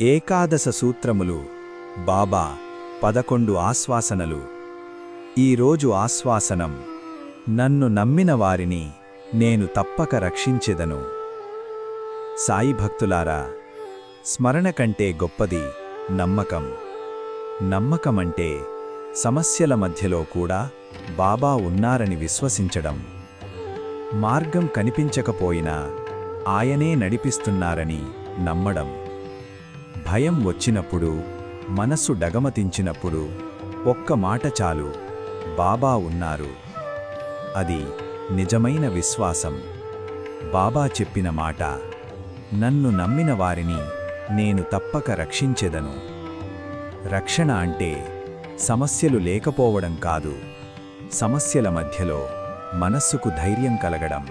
ఏకాదశ సూత్రములు బాబా 11 ఆశ్వాసనలు. ఈరోజు ఆశ్వాసనం: నన్ను నమ్మిన వారిని నేను తప్పక రక్షించెదను. సాయి భక్తులారా, స్మరణ కంటే గొప్పది నమ్మకం. నమ్మకమంటే సమస్యల మధ్యలో కూడా బాబా ఉన్నారని విశ్వసించడం. మార్గం కనిపించకపోయినా ఆయనే నడిపిస్తున్నారని నమ్మడం. భయం వచ్చినప్పుడు, మనస్సు డగమతించినప్పుడు ఒక్క మాట చాలు: బాబా ఉన్నారు. అది నిజమైన విశ్వాసం. బాబా చెప్పిన మాట: నన్ను నమ్మిన వారిని నేను తప్పక రక్షించెదను. రక్షణ అంటే సమస్యలు లేకపోవడం కాదు, సమస్యల మధ్యలో మనస్సుకు ధైర్యం కలగడం.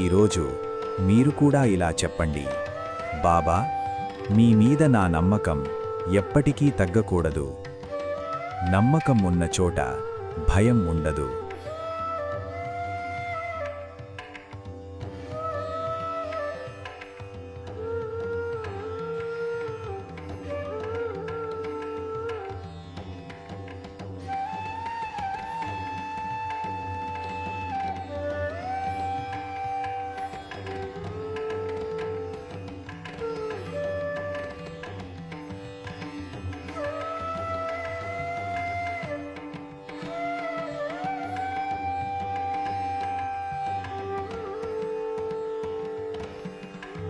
ఈరోజు మీరు కూడా ఇలా చెప్పండి: బాబా, మీ మీద నా నమ్మకం ఎప్పటికీ తగ్గకూడదు. నమ్మకం ఉన్న చోట భయం ఉండదు.